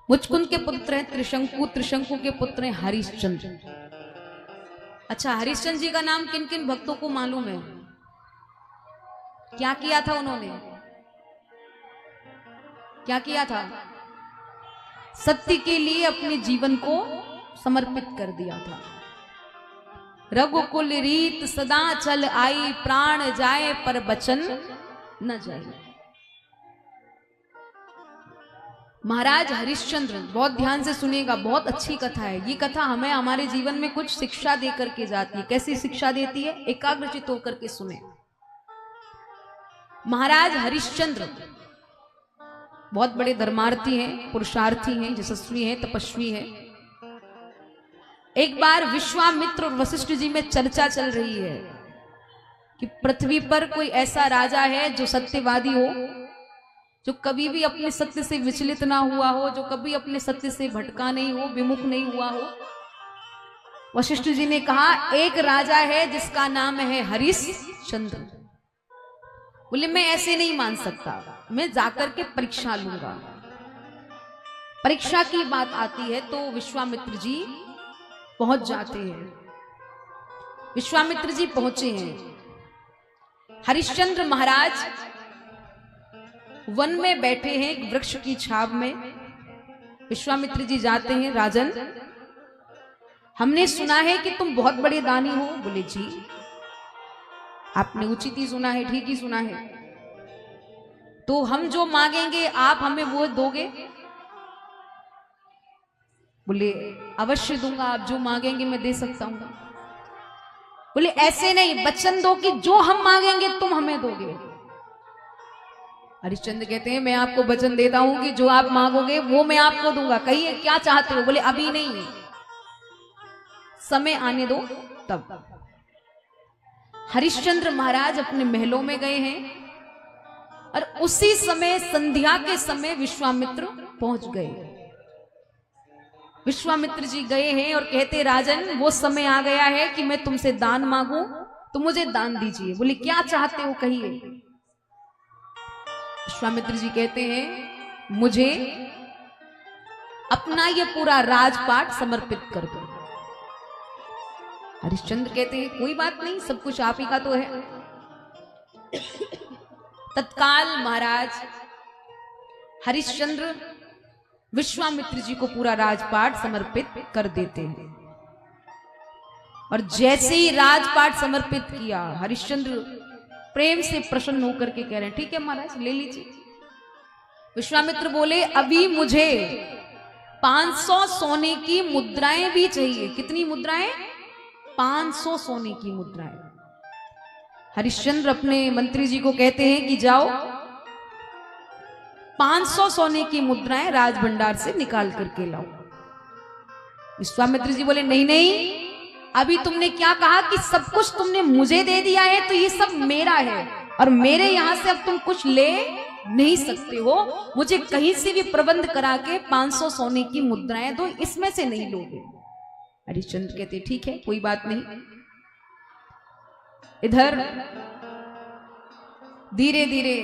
मुचकुंद के पुत्र हैं त्रिशंकु, त्रिशंकु के पुत्र हैं हरिश्चंद्र। अच्छा, हरिश्चंद्र जी का नाम किन किन भक्तों को मालूम है? क्या किया था उन्होंने? क्या किया था? सत्य के लिए अपने जीवन को समर्पित कर दिया था। रघुकुल रीत सदा चल आई, प्राण जाए पर बचन न जाए। महाराज हरिश्चंद्र, बहुत ध्यान से सुनिएगा, बहुत अच्छी कथा है ये। कथा हमें हमारे जीवन में कुछ शिक्षा दे करके जाती है। कैसी शिक्षा देती है? एकाग्रचित होकर के सुने। महाराज हरिश्चंद्र बहुत बड़े धर्मार्थी हैं, पुरुषार्थी हैं, यशस्वी हैं, तपस्वी हैं। एक बार विश्वामित्र और वशिष्ठ जी में चर्चा चल रही है कि पृथ्वी पर कोई ऐसा राजा है जो सत्यवादी हो, जो कभी भी अपने सत्य से विचलित ना हुआ हो, जो कभी अपने सत्य से भटका नहीं हो, विमुख नहीं हुआ हो। वशिष्ठ जी ने कहा एक राजा है जिसका नाम है हरिश्चंद्र। बोले मैं ऐसे नहीं मान सकता, मैं जाकर के परीक्षा लूंगा। परीक्षा की बात आती है तो विश्वामित्र जी पहुंच जाते हैं। विश्वामित्र जी पहुंचे हैं। हरिश्चंद्र महाराज वन में बैठे हैं एक वृक्ष की छाव में। विश्वामित्र जी जाते हैं, राजन हमने सुना है कि तुम बहुत बड़े दानी हो। बोले जी, आपने उचित ही सुना है, ठीक ही सुना है। तो हम जो मांगेंगे आप हमें वो दोगे? बोले अवश्य दूंगा, आप जो मांगेंगे मैं दे सकता हूं। बोले ऐसे नहीं, वचन दो कि जो हम मांगेंगे तुम हमें दोगे। हरिश्चंद्र कहते हैं मैं आपको वचन देता हूं कि जो आप मांगोगे वो मैं आपको दूंगा। कहिए क्या चाहते हो? बोले अभी नहीं, समय आने दो तब। हरिश्चंद्र महाराज अपने महलों में गए हैं और उसी समय संध्या के समय विश्वामित्र पहुंच गए। विश्वामित्र जी गए हैं और कहते राजन वो समय आ गया है कि मैं तुमसे दान मांगू, तो मुझे दान दीजिए। बोले क्या चाहते हो कहिए। विश्वामित्र जी कहते हैं मुझे अपना ये पूरा राजपाट समर्पित कर दो। हरिश्चंद्र कहते हैं कोई बात नहीं, सब कुछ आप ही का तो है। तत्काल महाराज हरिश्चंद्र विश्वामित्र जी को पूरा राजपाट समर्पित कर देते हैं। और जैसे ही राजपाट समर्पित किया, हरिश्चंद्र प्रेम से प्रसन्न होकर के कह रहे हैं ठीक है महाराज ले लीजिए। विश्वामित्र बोले अभी मुझे 500 सोने की मुद्राएं भी चाहिए। कितनी मुद्राएं? 500 सोने की मुद्राएं। हरिश्चंद्र अपने मंत्री जी को कहते हैं कि जाओ 500 सोने की मुद्राएं राज भंडार से निकाल करके लाओ। विश्वामित्र जी बोले नहीं नहीं, अभी तुमने क्या कहा कि सब कुछ तुमने मुझे दे दिया है, तो ये सब मेरा है और मेरे यहां से अब तुम कुछ ले नहीं सकते हो। मुझे कहीं से भी प्रबंध करा के 500 सोने की मुद्राएं दो, इसमें से नहीं लोगे। हरिश्चंद्र कहते ठीक है कोई बात नहीं। इधर धीरे धीरे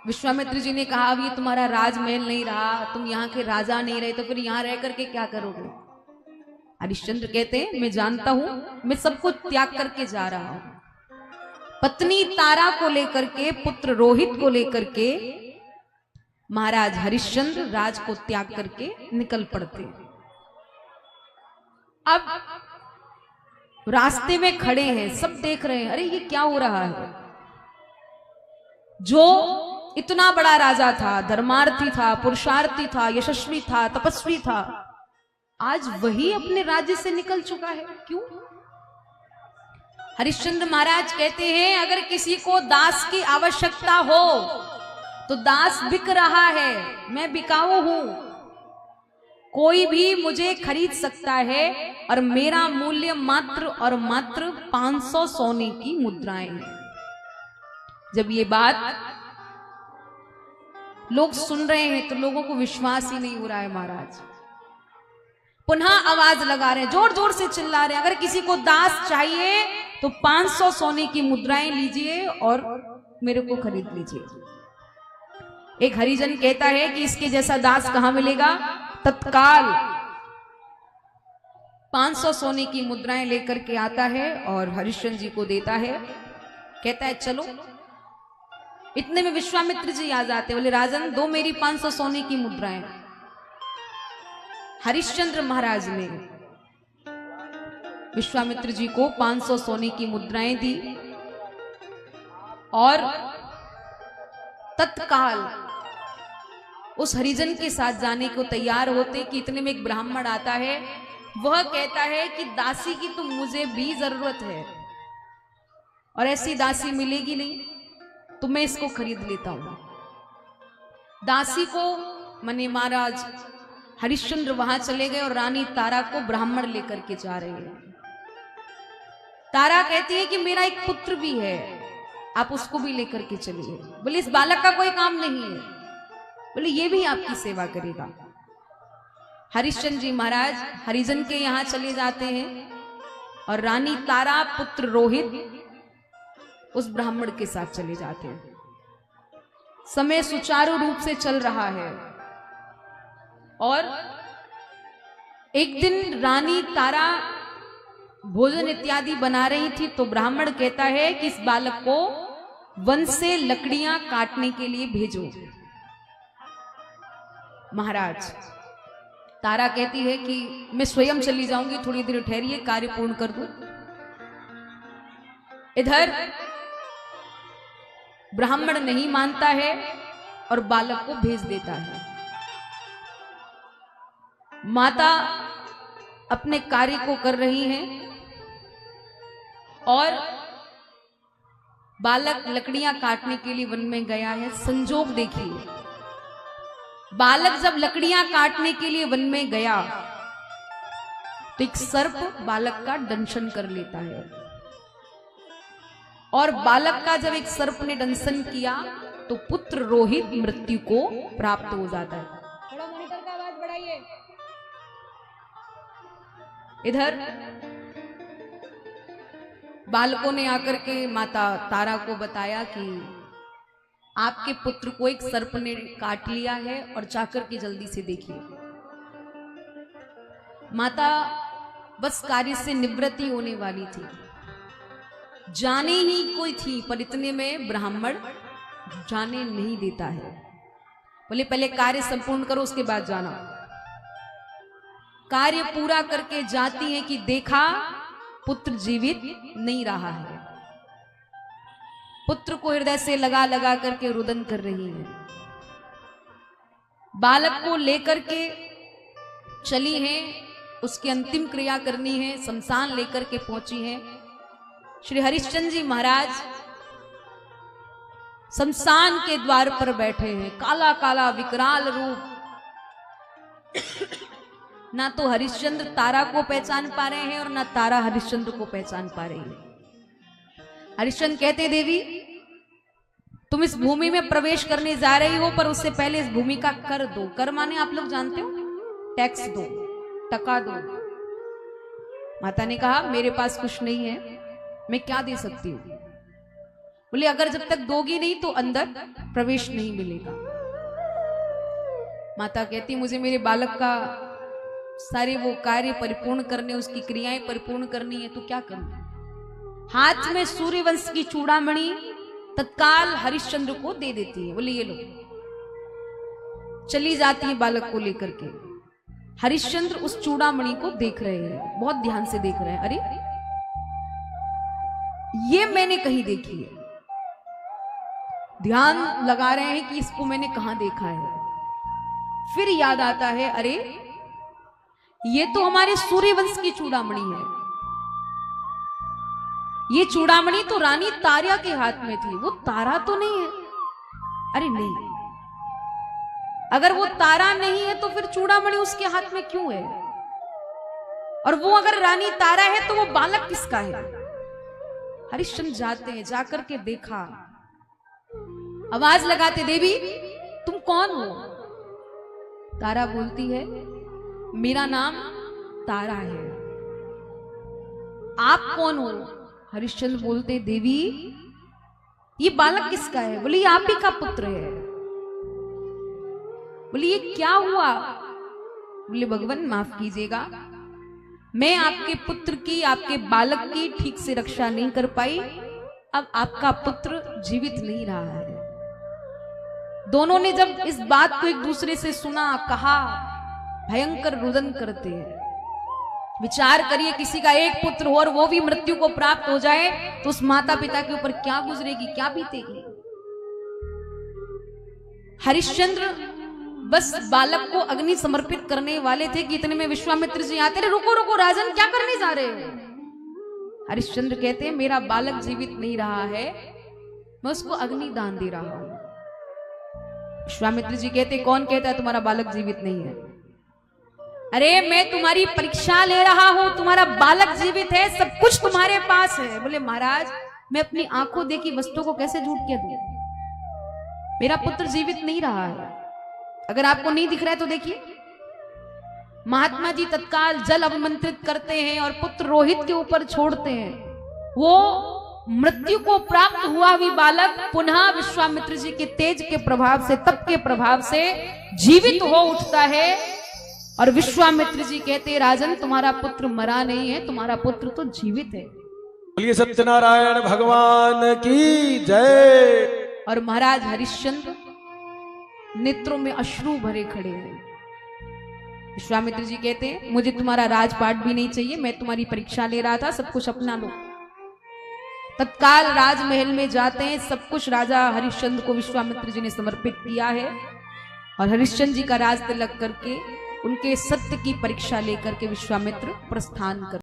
विश्वामित्र जी ने कहा अब ये तुम्हारा राजमहल नहीं रहा, तुम यहाँ के राजा नहीं रहे, तो फिर यहाँ रह करके क्या करोगे? हरिश्चंद्र कहते हैं मैं जानता हूं, मैं सब कुछ त्याग करके जा रहा हूं। पत्नी तारा को लेकर के, पुत्र रोहित को लेकर के महाराज हरिश्चंद्र राज को त्याग करके निकल पड़ते। अब रास्ते में खड़े हैं, सब देख रहे हैं अरे ये क्या हो रहा है। जो इतना बड़ा राजा था, धर्मार्थी था, पुरुषार्थी था, यशस्वी था, तपस्वी था, आज वही अपने राज्य से निकल चुका है। क्यों? हरिश्चंद्र महाराज कहते हैं अगर किसी को दास की आवश्यकता हो तो दास बिक रहा है, मैं बिकाऊ हूं, कोई भी मुझे खरीद सकता है और मेरा मूल्य मात्र और मात्र 500 सोने की मुद्राएं हैं। जब ये बात लोग सुन रहे हैं तो लोगों को विश्वास ही नहीं हो रहा है। महाराज पुनः आवाज लगा रहे हैं, जोर जोर से चिल्ला रहे हैं अगर किसी को दास चाहिए तो 500 सोने की मुद्राएं लीजिए और मेरे को खरीद लीजिए। एक हरिजन कहता है कि इसके जैसा दास कहां मिलेगा, तत्काल 500 सोने की मुद्राएं लेकर के आता है और हरिश्चंद्र जी को देता है। कहता है चलो। इतने में विश्वामित्र जी आ जाते, बोले राजन दो मेरी 500 सोने की मुद्राएं। हरिश्चंद्र महाराज ने विश्वामित्र जी को 500 सोने की मुद्राएं दी और तत्काल उस हरिजन के साथ जाने को तैयार होते कि इतने में एक ब्राह्मण आता है। वह कहता है कि दासी की तो मुझे भी जरूरत है और ऐसी दासी मिलेगी नहीं, तो मैं इसको खरीद लेता हूं। दासी को मने महाराज हरिश्चंद्र वहां चले गए और रानी तारा को ब्राह्मण लेकर के जा रहे हैं। तारा कहती है कि मेरा एक पुत्र भी है, आप उसको भी लेकर के चलिए। बोले इस बालक का कोई काम नहीं है। बोले ये भी आपकी सेवा करेगा। हरिश्चंद्र जी महाराज हरिजन के यहां चले जाते हैं और रानी तारा पुत्र रोहित उस ब्राह्मण के साथ चले जाते हैं। समय सुचारू रूप से चल रहा है और एक दिन रानी तारा भोजन इत्यादि बना रही थी तो ब्राह्मण कहता है कि इस बालक को वन से लकड़ियां काटने के लिए भेजो। महाराज तारा कहती है कि मैं स्वयं चली जाऊंगी, थोड़ी देर ठहरिए, कार्य पूर्ण कर दूं। इधर ब्राह्मण नहीं मानता है और बालक को भेज देता है। माता अपने कार्य को कर रही हैं और बालक लकड़ियां काटने के लिए वन में गया है। संजोग देखिए, बालक जब लकड़ियां काटने के लिए वन में गया तो एक सर्प बालक का दंशन कर लेता है और बालक का जब एक सर्प ने दंशन किया तो पुत्र रोहित मृत्यु को प्राप्त हो जाता है। थोड़ा मॉनिटर का आवाज बढ़ाइए। इधर बालकों ने आकर के माता तारा को बताया कि आपके पुत्र को एक सर्प ने काट लिया है और जाकर के जल्दी से देखिए। माता बस कार्य से निवृत्ति होने वाली थी, जाने ही कोई थी, पर इतने में ब्राह्मण जाने नहीं देता है। बोले पहले कार्य संपूर्ण करो उसके बाद जाना। कार्य पूरा करके जाती है कि देखा पुत्र जीवित नहीं रहा है। पुत्र को हृदय से लगा लगा करके रुदन कर रही है। बालक को लेकर के चली है, उसकी अंतिम क्रिया करनी है, शमशान लेकर के पहुंची है। श्री हरिश्चंद्र जी महाराज शमशान के द्वार पर बैठे हैं, काला काला विकराल रूप। ना तो हरिश्चंद्र तारा को पहचान पा रहे हैं और ना तारा हरिश्चंद्र को पहचान पा रही है। हरिश्चंद्र कहते देवी तुम इस भूमि में प्रवेश करने जा रही हो, पर उससे पहले इस भूमि का कर दो। कर माने आप लोग जानते हो, टैक्स दो, टका दो। माता ने कहा मेरे पास कुछ नहीं है, मैं क्या दे सकती हूँ। बोले अगर जब तक दोगी नहीं तो अंदर प्रवेश नहीं मिलेगा। माता कहती मुझे मेरे बालक का सारे वो कार्य परिपूर्ण करने, उसकी क्रियाएं परिपूर्ण करनी है, तो क्या करूं। हाथ में सूर्यवंश की चूड़ामणि तत्काल हरिश्चंद्र को दे देती है। बोले ये लो। चली जाती है बालक को लेकर के। हरिश्चंद्र उस चूड़ामणि को देख रहे हैं, बहुत ध्यान से देख रहे हैं। अरे ये मैंने कहीं देखी है, ध्यान लगा रहे हैं कि इसको मैंने कहां देखा है। फिर याद आता है अरे ये तो हमारे सूर्यवंश की चूड़ामणि है। ये चूड़ामणि तो रानी तारा के हाथ में थी, वो तारा तो नहीं है। अरे नहीं, अगर वो तारा नहीं है तो फिर चूड़ामणि उसके हाथ में क्यों है। और वो अगर रानी तारा है तो वो बालक किसका है। हरिश्चंद्र जाते हैं, जाकर के देखा, आवाज लगाते देवी तुम कौन हो। तारा बोलती है मेरा नाम तारा है, आप कौन हो। हरिश्चंद्र बोलते देवी ये बालक किसका है। बोले ये आप ही का पुत्र है। बोले ये क्या हुआ। बोले भगवान माफ कीजिएगा, मैं आपके पुत्र की, आपके बालक की ठीक से रक्षा नहीं कर पाई, अब आपका पुत्र जीवित नहीं रहा है। दोनों ने जब इस बात को एक दूसरे से सुना, कहा, भयंकर रुदन करते हैं। विचार करिए, किसी का एक पुत्र हो और वो भी मृत्यु को प्राप्त हो जाए तो उस माता पिता के ऊपर क्या गुजरेगी, क्या बीतेगी। हरिश्चंद्र बस बालक को अग्नि समर्पित करने वाले थे कि इतने में विश्वामित्र जी आते रहे। रुको रुको राजन, क्या करने जा रहे हो? हरिश्चंद्र कहते हैं मेरा बालक जीवित नहीं रहा है, मैं उसको अग्नि दान दे रहा हूं। विश्वामित्र जी कहते कौन कहता है तुम्हारा बालक जीवित नहीं है? अरे मैं तुम्हारी परीक्षा ले रहा हूं, तुम्हारा बालक जीवित है, सब कुछ तुम्हारे पास है। बोले महाराज मैं अपनी आंखों देखी वस्तु को कैसे झूठ कह दूं? मेरा पुत्र जीवित नहीं रहा है। अगर आपको नहीं दिख रहा है तो देखिए, महात्मा जी तत्काल जल अवमंत्रित करते हैं और पुत्र रोहित के ऊपर छोड़ते हैं। वो मृत्यु को प्राप्त हुआ भी बालक पुनः विश्वामित्र जी के तेज के प्रभाव से, तप के प्रभाव से जीवित हो उठता है। और विश्वामित्र जी कहते राजन तुम्हारा पुत्र मरा नहीं है, तुम्हारा पुत्र तो जीवित है। बोलिए सत्यनारायण भगवान की जय। और महाराज हरिश्चंद्र नेत्रों में अश्रु भरे खड़े हैं। विश्वामित्र जी कहते हैं मुझे तुम्हारा राजपाट भी नहीं चाहिए, मैं तुम्हारी परीक्षा ले रहा था, सब कुछ अपना लो। तत्काल राजमहल में जाते हैं, सब कुछ राजा हरिश्चंद्र को विश्वामित्र जी ने समर्पित किया है। और हरिश्चंद्र जी का राज तिलक करके उनके सत्य की परीक्षा लेकर के विश्वामित्र प्रस्थान कर